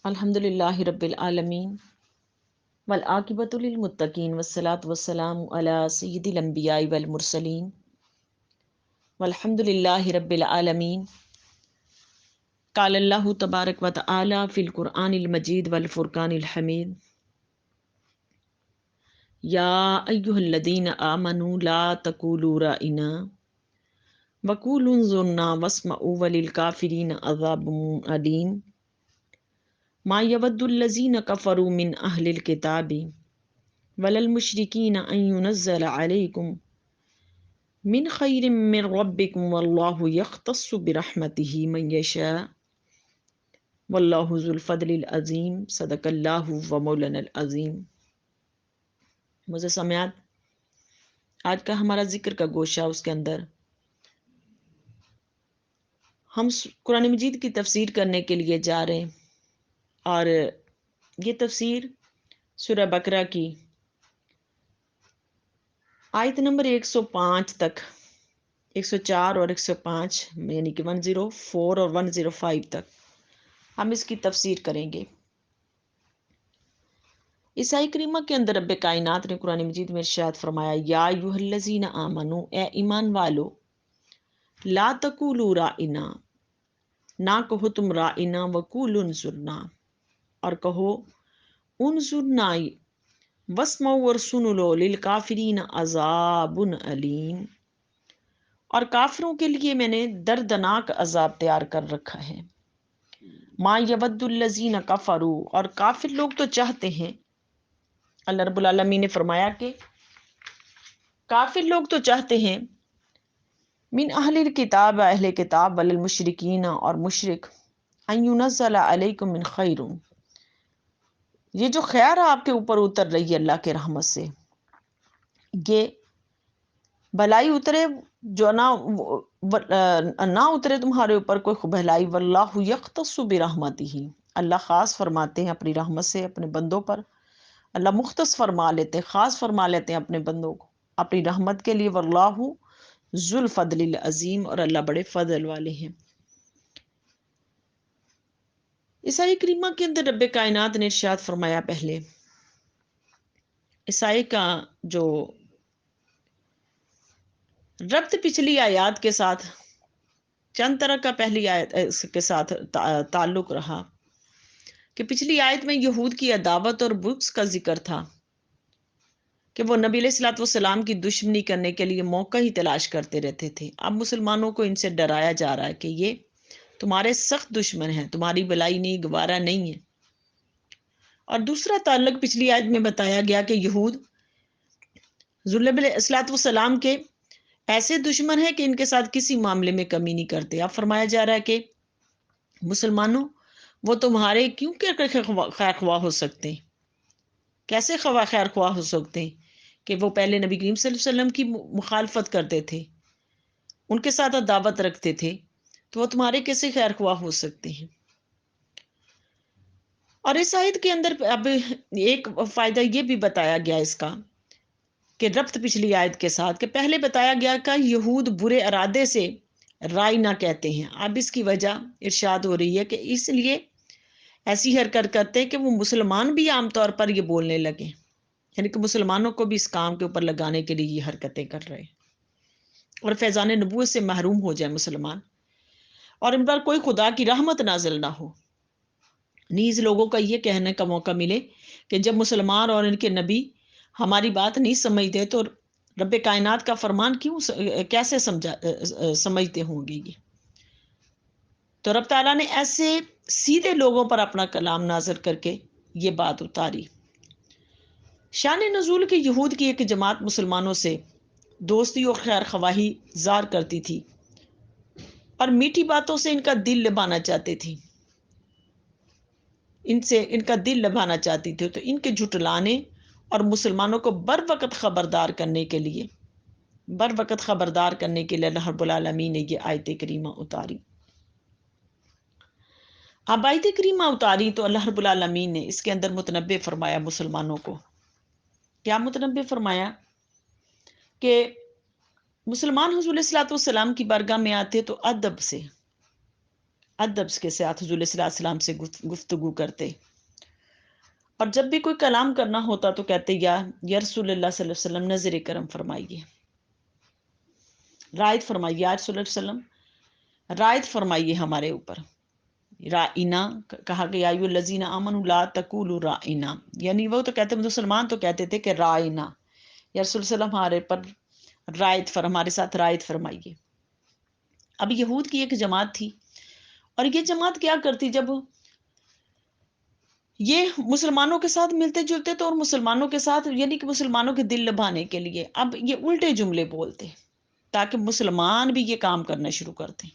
الحمدللہ رب العالمین والعاقبۃ للمتقین والصلاۃ والسلام علی سید الانبیاء والمرسلین والحمدللہ رب العالمین۔ قال اللہ تبارک و تعالی فی القرآن المجید والفرقان الحمید، یا ایہا الذین آمنوا لا تقولوا رائنا وقولوا انظرنا واسمعوا وللکافرین عذاب علیم۔ ما یود الذین کفروا من اہل الکتاب وللمشرکین ان ینزل علیکم من خیر من ربکم واللہ یختص برحمتہ من یشاء واللہ ذو الفضل العظیم۔ صدق اللہ و مولانا العظیم۔ معزز سامعات، آج کا ہمارا ذکر کا گوشہ، اس کے اندر ہم قرآن مجید کی تفسیر کرنے کے لیے جا رہے ہیں، اور یہ تفسیر سورہ بقرہ کی آیت نمبر 105 تک، 104 اور 105 یعنی کہ 104 اور 105 تک ہم اس کی تفسیر کریں گے۔ عیسائی کریمہ کے اندر رب کائنات نے قرآن مجید میں ارشاد فرمایا، یا ایھا الذین آمنو، اے ایمان والو، لا تقولوا رائنا، نہ کہو تم رائنا، وقولوا انظرنا، اور کہو انظرنا، واسمعوا اور سن لو، للکافرین عذاب علیم، اور کافروں کے لیے میں نے دردناک عذاب تیار کر رکھا ہے۔ ما یود الذین کفروا، اور کافر لوگ تو چاہتے ہیں، اللہ رب العالمین نے فرمایا کہ کافر لوگ تو چاہتے ہیں، من اہل الکتاب، اہل کتاب، وللمشرکین، اور مشرک، ان ینزل علیکم من خیر، یہ جو خیر آپ کے اوپر اتر رہی ہے اللہ کے رحمت سے، یہ بھلائی اترے، جو نہ اترے تمہارے اوپر کوئی بھلائی، واللہ یختص برحمتہ، اللہ خاص فرماتے ہیں اپنی رحمت سے اپنے بندوں پر، اللہ مختص فرما لیتے ہیں، خاص فرما لیتے ہیں اپنے بندوں کو اپنی رحمت کے لیے، واللہ ذو الفضل العظیم، اور اللہ بڑے فضل والے ہیں۔ عیسائی کریمہ کے اندر رب کائنات نے ارشاد فرمایا، پہلے عیسائی کا جو ربط پچھلی آیات کے ساتھ چند طرح کا پہلی آیت اس کے ساتھ تعلق رہا، کہ پچھلی آیت میں یہود کی عداوت اور بغض کا ذکر تھا، کہ وہ نبی علیہ الصلوۃ والسلام کی دشمنی کرنے کے لیے موقع ہی تلاش کرتے رہتے تھے۔ اب مسلمانوں کو ان سے ڈرایا جا رہا ہے کہ یہ تمہارے سخت دشمن ہیں، تمہاری بھلائی نہیں گوارا نہیں ہے۔ اور دوسرا تعلق پچھلی آیت میں بتایا گیا کہ یہود نبی علیہ الصلوۃ والسلام کے ایسے دشمن ہیں کہ ان کے ساتھ کسی معاملے میں کمی نہیں کرتے۔ اب فرمایا جا رہا ہے کہ مسلمانوں، وہ تمہارے کیوں کہ خیر خواہ ہو سکتے ہیں؟ کیسے خیر خواہ ہو سکتے ہیں کہ وہ پہلے نبی کریم صلی اللہ علیہ وسلم کی مخالفت کرتے تھے، ان کے ساتھ عداوت رکھتے تھے، تو وہ تمہارے کیسے خیر خواہ ہو سکتے ہیں؟ اور اس آیت کے اندر اب ایک فائدہ یہ بھی بتایا گیا اس کا، کہ ربط پچھلی آیت کے ساتھ، کہ پہلے بتایا گیا کہ یہود برے ارادے سے رائنا کہتے ہیں، اب اس کی وجہ ارشاد ہو رہی ہے کہ اس لیے ایسی حرکت کرتے کہ وہ مسلمان بھی عام طور پر یہ بولنے لگے، یعنی کہ مسلمانوں کو بھی اس کام کے اوپر لگانے کے لیے یہ حرکتیں کر رہے ہیں، اور فیضان نبوت سے محروم ہو جائے مسلمان، اور ان پر کوئی خدا کی رحمت نازل نہ ہو۔ نیز لوگوں کا یہ کہنے کا موقع ملے کہ جب مسلمان اور ان کے نبی ہماری بات نہیں سمجھتے تو رب کائنات کا فرمان کیسے سمجھتے ہوں گے یہ؟ تو رب تعالیٰ نے ایسے سیدھے لوگوں پر اپنا کلام نازل کر کے یہ بات اتاری۔ شان نزول کے یہود کی ایک جماعت مسلمانوں سے دوستی اور خیر خواہی ظاہر کرتی تھی، اور میٹھی باتوں سے ان کا دل لبھانا چاہتے تھی، ان کا دل لبھانا چاہتی تھی، تو ان کے جھٹلانے اور مسلمانوں کو بر وقت خبردار کرنے کے لیے اللہ رب العالمین نے یہ آیت کریمہ اتاری۔ اب آیت کریمہ اتاری تو اللہ رب العالمین نے اس کے اندر متنبع فرمایا مسلمانوں کو۔ کیا متنبع فرمایا؟ کہ مسلمان حضور علیہ الصلوۃ والسلام کی بارگاہ میں آتے تو ادب سے ادب کے ساتھ حضور صلی اللہ علیہ وسلم سے گفتگو کرتے، اور جب بھی کوئی کلام کرنا ہوتا تو کہتے یا رسول اللہ صلی اللہ علیہ وسلم نظر کرم فرمائیے، رعایت فرمائیے، یا رسول اللہ صلی اللہ علیہ وسلم رعایت فرمائیے ہمارے اوپر۔ رائنا کہا گیا، ایو الذین آمنوا لا تقولوا رائنا، یعنی وہ تو کہتے مسلمان تو کہتے تھے کہ رائنا، یا رسول اللہ صلی اللہ علیہ وسلم ہمارے پر ہمارے ساتھ رعایت فرمائیے۔ اب یہود کی ایک جماعت تھی، اور یہ جماعت کیا کرتی، جب یہ مسلمانوں کے ساتھ ملتے جلتے تو، اور مسلمانوں کے ساتھ یعنی کہ مسلمانوں کے دل لبھانے کے لیے اب یہ الٹے جملے بولتے تاکہ مسلمان بھی یہ کام کرنا شروع کرتے۔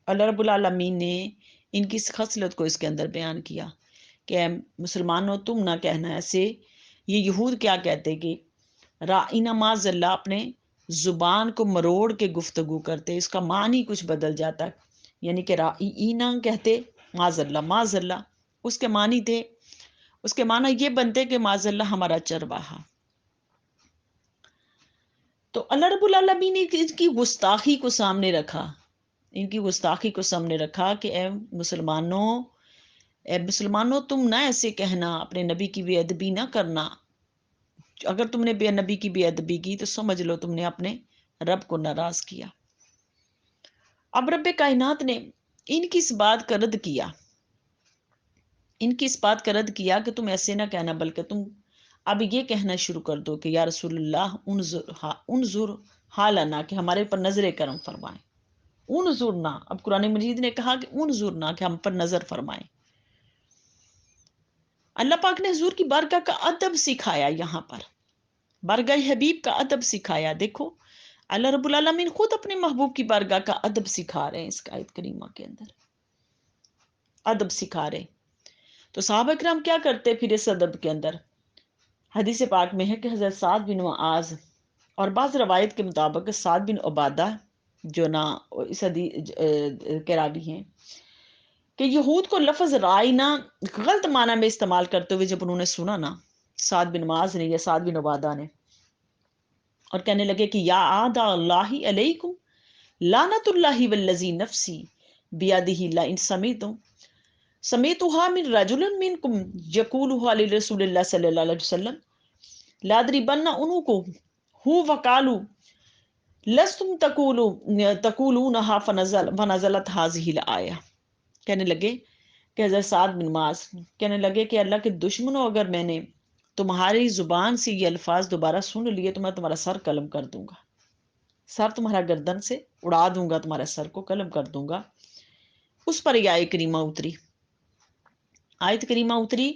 اللہ رب العالمین نے ان کی اس خصلت کو اس کے اندر بیان کیا کہ اے مسلمانوں تم نہ کہنا ایسے، یہ یہود کیا کہتے کہ رائنا معاذ اللہ، اپنے زبان کو مروڑ کے گفتگو کرتے، اس کا معنی کچھ بدل جاتا ہے، یعنی کہ رائنا کہتے معاذ اللہ، اس کے معنی تھے، اس کے معنی یہ بنتے کہ معاذ اللہ ہمارا چرواہا۔ تو اللہ رب العالمین نے ان کی گستاخی کو سامنے رکھا، ان کی گستاخی کو سامنے رکھا کہ اے مسلمانوں تم نہ ایسے کہنا، اپنے نبی کی بے ادبی نہ کرنا، اگر تم نے نبی کی بے ادبی کی تو سمجھ لو تم نے اپنے رب کو ناراض کیا۔ اب رب کائنات نے ان کی اس بات کا رد کیا، ان کی اس بات کا رد کیا کہ تم ایسے نہ کہنا، بلکہ تم اب یہ کہنا شروع کر دو کہ یا رسول اللہ انظر حالنا، کہ ہمارے پر نظر کرم فرمائیں۔ انظرنا، اب قرآن مجید نے کہا کہ انظرنا، کہ ہم پر نظر فرمائیں۔ اللہ پاک نے حضور کی بارگاہ کا ادب سکھایا، یہاں پر بارگاہ حبیب کا ادب سکھایا۔ دیکھو اللہ رب العالمین خود اپنے محبوب کی بارگاہ کا ادب سکھا رہے ہیں اس آیت کریمہ کے اندر، ادب سکھا رہے۔ تو صحابہ کرام کیا کرتے پھر اس ادب کے اندر؟ حدیث پاک میں ہے کہ حضرت سعد بن معاذ، اور بعض روایت کے مطابق سعد بن عبادہ جو نا اس حدیث کے راوی ہیں، کہ یہود کو لفظ رائنا غلط معنی میں استعمال کرتے ہوئے جب انہوں نے سنا نا، سعد بن معاذ نے یا سعد بن عبادہ نے، اور کہنے لگے کہ یا آدھا اللہ علیکم لعنت اللہ والذی نفسی بیدہ لئن سمیتها من رجل منکم یقولها لرسول اللہ صلی اللہ علیہ وسلم لادربن عنقه هو وقالوا لستم تقولونها فنزلت هذه الآیہ۔ کہنے لگے کہ حضرت سعد بن معاذ کہنے لگے کہ اللہ کے دشمنوں، اگر میں نے تمہاری زبان سے یہ الفاظ دوبارہ سن لیے تو میں تمہارا سر قلم کر دوں گا، سر تمہارا گردن سے اڑا دوں گا، تمہارے سر کو قلم کر دوں گا۔ اس پر یہ آیت کریمہ اتری، آیت کریمہ اتری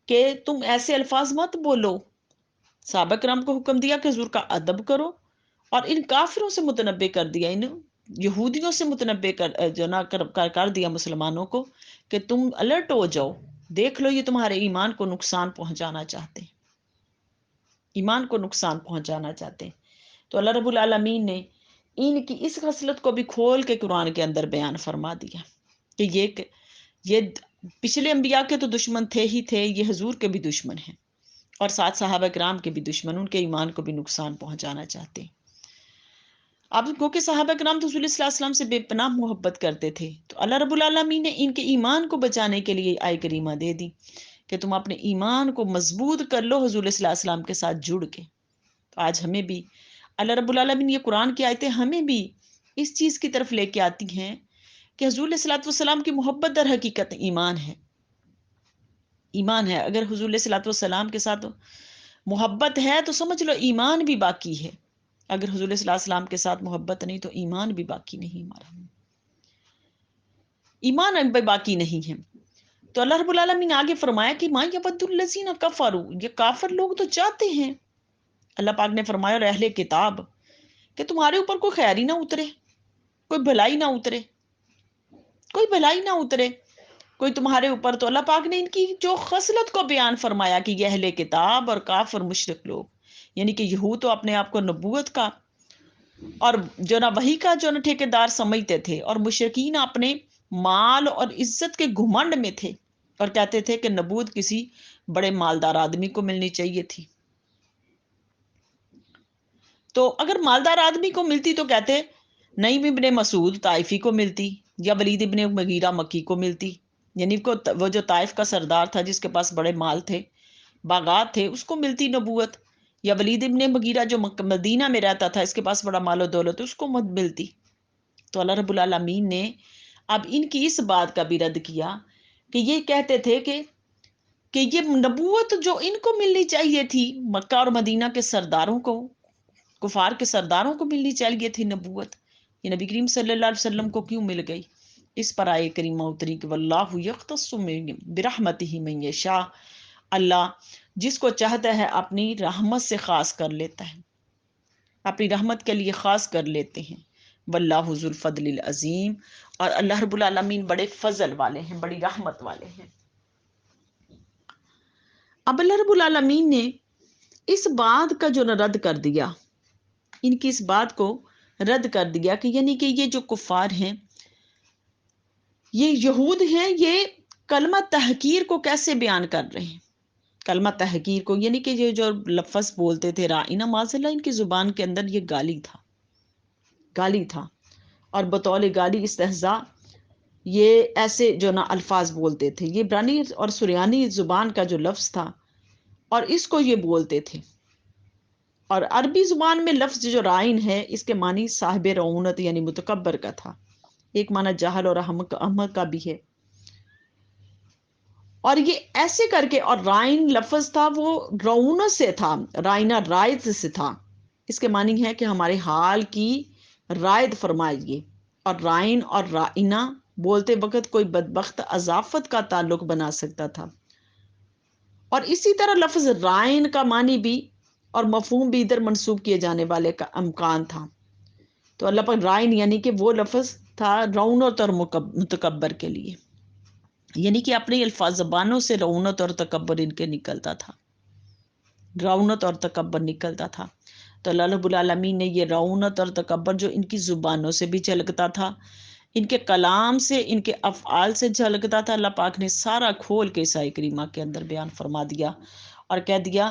کہ تم ایسے الفاظ مت بولو۔ صحابہ کرام کو حکم دیا کہ حضور کا ادب کرو، اور ان کافروں سے متنبع کر دیا، ان یہودیوں سے متنبع کر دیا مسلمانوں کو کہ تم الرٹ ہو جاؤ، دیکھ لو یہ تمہارے ایمان کو نقصان پہنچانا چاہتے ہیں، ایمان کو نقصان پہنچانا چاہتے ہیں۔ تو اللہ رب العالمین نے ان کی اس خصلت کو بھی کھول کے قرآن کے اندر بیان فرما دیا کہ یہ پچھلے انبیاء کے تو دشمن تھے ہی تھے، یہ حضور کے بھی دشمن ہیں، اور ساتھ صحابہ کرام کے بھی دشمن، ان کے ایمان کو بھی نقصان پہنچانا چاہتے ہیں۔ اب کیونکہ صحابہ کرام تو رسول اللہ صلی اللہ علیہ وسلم سے بے پناہ محبت کرتے تھے، تو اللہ رب العالمین نے ان کے ایمان کو بچانے کے لیے آیت کریمہ دے دی کہ تم اپنے ایمان کو مضبوط کر لو حضور صلی اللہ علیہ وسلم کے ساتھ جڑ کے۔ تو آج ہمیں بھی اللہ رب العالمین یہ قرآن کی آیتیں ہمیں بھی اس چیز کی طرف لے کے آتی ہیں کہ حضور صلی اللہ علیہ وسلم کی محبت در حقیقت ایمان ہے، ایمان ہے۔ اگر حضور صلی اللہ علیہ وسلم کے ساتھ محبت ہے تو سمجھ لو ایمان بھی باقی ہے، اگر حضور صلی اللہ علیہ وسلم کے ساتھ محبت نہیں تو ایمان بھی باقی نہیں، ہمارا ایمان بھی باقی نہیں ہے۔ تو اللہ رب العالمین نے آگے فرمایا کہ ما یود الذین کفروا، یہ کافر لوگ تو چاہتے ہیں، اللہ پاک نے فرمایا اور اہل کتاب، کہ تمہارے اوپر کوئی خیر ہی نہ اترے، کوئی بھلائی نہ اترے، کوئی بھلائی نہ اترے کوئی تمہارے اوپر۔ تو اللہ پاک نے ان کی جو خصلت کو بیان فرمایا کہ یہ اہل کتاب اور کافر مشرک لوگ، یعنی کہ یہود تو اپنے آپ کو نبوت کا اور جو نا وحی کا جو نا ٹھیکیدار سمجھتے تھے، اور مشرکین اپنے مال اور عزت کے گھمنڈ میں تھے، اور کہتے تھے کہ نبوت کسی بڑے مالدار آدمی کو ملنی چاہیے تھی۔ تو اگر مالدار آدمی کو ملتی تو کہتے نعیم ابن مسعود طائفی کو ملتی، یا ولید ابن مغیرہ مکی کو ملتی، یعنی وہ جو طائف کا سردار تھا جس کے پاس بڑے مال تھے، باغات تھے، اس کو ملتی نبوت، یا ولید ابن مغیرہ جو مدینہ میں رہتا تھا، اس کے پاس بڑا مال و دولت، اس کو مت ملتی۔ تو اللہ رب العالمین نے اب ان کی اس بات کا بھی رد کیا کہ یہ کہتے تھے کہ یہ نبوت جو ان کو ملنی چاہیے تھی، مکہ اور مدینہ کے سرداروں کو، کفار کے سرداروں کو ملنی چاہیے تھی نبوت، یہ نبی کریم صلی اللہ علیہ وسلم کو کیوں مل گئی؟ اس پر آئے کریمہ اتری کہ واللہ یختص برحمتہ من یشاء، اللہ جس کو چاہتا ہے اپنی رحمت سے خاص کر لیتا ہے، اپنی رحمت کے لیے خاص کر لیتے ہیں۔ واللہ ذو الفضل العظیم، اور اللہ رب العالمین بڑے فضل والے ہیں، بڑی رحمت والے ہیں۔ اب اللہ رب العالمین نے اس بات کا جو رد کر دیا، ان کی اس بات کو رد کر دیا کہ یعنی کہ یہ جو کفار ہیں، یہ یہود ہیں، یہ کلمہ تحقیر کو کیسے بیان کر رہے ہیں؟ کلمہ تحقیر کو، یعنی کہ یہ جو لفظ بولتے تھے رائنا، معاذ اللہ ان کی زبان کے اندر یہ گالی تھا، گالی تھا، اور بطول گالی استہزاء یہ ایسے جو نا الفاظ بولتے تھے۔ یہ عبرانی اور سریانی زبان کا جو لفظ تھا اور اس کو یہ بولتے تھے۔ اور عربی زبان میں لفظ جو رائن ہے، اس کے معنی صاحب رعونت یعنی متکبر کا تھا، ایک معنی جاہل اور احمق کا بھی ہے۔ اور یہ ایسے کر کے، اور رائن لفظ تھا وہ رعونت سے تھا، رائنا رائد سے تھا، اس کے معنی ہے کہ ہمارے حال کی رائد فرمائیے۔ اور رائن اور رائنا بولتے وقت کوئی بدبخت اضافت کا تعلق بنا سکتا تھا، اور اسی طرح لفظ رائن کا معنی بھی اور مفہوم بھی ادھر منسوب کیے جانے والے کا امکان تھا۔ تو اللہ پر رائن یعنی کہ وہ لفظ تھا رعونت اور متکبر کے لیے، یعنی کہ اپنے الفاظ زبانوں سے رعونت اور تکبر ان کے نکلتا تھا، رعونت اور تکبر نکلتا تھا۔ تو اللہ رب العالمین نے یہ رعونت اور تکبر جو ان کی زبانوں سے بھی جھلکتا تھا، ان کے کلام سے، ان کے افعال سے جھلکتا تھا، اللہ پاک نے سارا کھول کے عیسائی کریمہ کے اندر بیان فرما دیا، اور کہہ دیا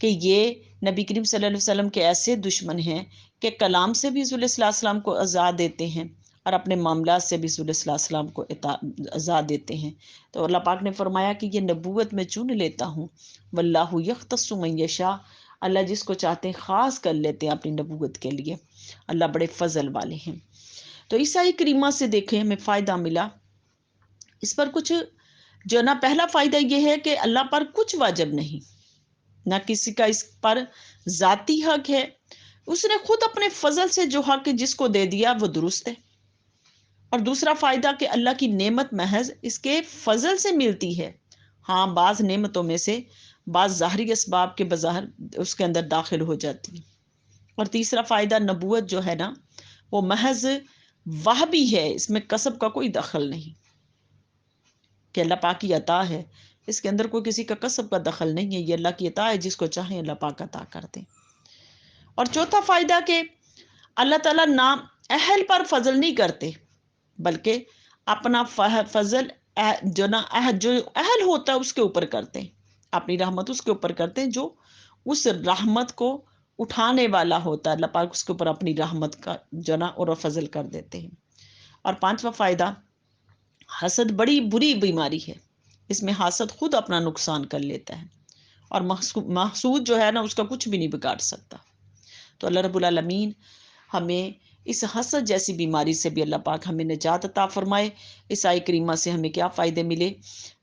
کہ یہ نبی کریم صلی اللہ علیہ وسلم کے ایسے دشمن ہیں کہ کلام سے بھی رسول صلی اللہ علیہ وسلم کو عزا دیتے ہیں، اور اپنے معاملات سے بھی رسول صلی اللہ علیہ وسلم کو عزا دیتے ہیں۔ تو اللہ پاک نے فرمایا کہ یہ نبوت میں چن لیتا ہوں، واللہ یختص من یشاء، اللہ جس کو چاہتے ہیں خاص کر لیتے ہیں اپنی نبوت کے لیے، اللہ بڑے فضل والے ہیں۔ تو عیسائی کریمہ سے دیکھیں ہمیں فائدہ ملا، اس پر کچھ جو نا پہلا فائدہ یہ ہے کہ اللہ پر کچھ واجب نہیں، نہ کسی کا اس پر ذاتی حق ہے، اس نے خود اپنے فضل سے جو حق جس کو دے دیا وہ درست ہے۔ اور دوسرا فائدہ کہ اللہ کی نعمت محض اس کے فضل سے ملتی ہے، ہاں بعض نعمتوں میں سے بعض ظاہری اسباب کے بظاہر اس کے اندر داخل ہو جاتی ہے۔ اور تیسرا فائدہ نبوت جو ہے نا وہ محض وہبی ہے، اس میں کسب کا کوئی دخل نہیں، کہ اللہ پاک کی عطا ہے، اس کے اندر کوئی کسی کا کسب کا دخل نہیں ہے، یہ اللہ کی عطا ہے، جس کو چاہیں اللہ پاک عطا کرتے۔ اور چوتھا فائدہ کہ اللہ تعالیٰ نام اہل پر فضل نہیں کرتے، بلکہ اپنا فضل جو اہل ہوتا ہے اس کے اوپر کرتے ہیں، اپنی رحمت اس کے اوپر کرتے ہیں جو اس رحمت کو اٹھانے والا ہوتا ہے، اللہ پاک اس کے اوپر اپنی رحمت کا جو نا اور فضل کر دیتے ہیں۔ اور پانچواں فائدہ، حسد بڑی بری بیماری ہے، اس میں حاسد خود اپنا نقصان کر لیتا ہے، اور محسود جو ہے نا اس کا کچھ بھی نہیں بگاڑ سکتا۔ تو اللہ رب العالمین ہمیں اس حسد جیسی بیماری سے بھی اللہ پاک ہمیں نجات عطا فرمائے۔ عیسائی کریمہ سے ہمیں کیا فائدے ملے؟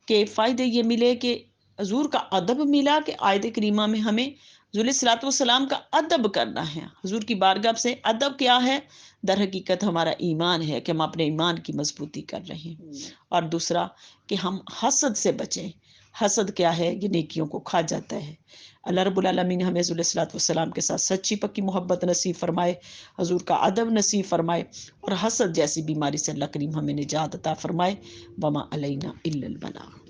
کہ فائدے یہ ملے کہ حضور کا ادب ملا، کہ آیت کریمہ میں ہمیں حضور علیہ الصلوۃ والسلام کا ادب کرنا ہے، حضور کی بارگاہ سے ادب کیا ہے؟ در حقیقت ہمارا ایمان ہے کہ ہم اپنے ایمان کی مضبوطی کر رہے ہیں۔ اور دوسرا کہ ہم حسد سے بچیں، حسد کیا ہے؟ یہ نیکیوں کو کھا جاتا ہے۔ اللہ رب العالمین ہمیں حضور علیہ الصلوۃ والسلام کے ساتھ سچی پکی محبت نصیب فرمائے، حضور کا ادب نصیب فرمائے، اور حسد جیسی بیماری سے اللہ کریم ہمیں نجات عطا فرمائے۔ وما علینا الا البلاغ۔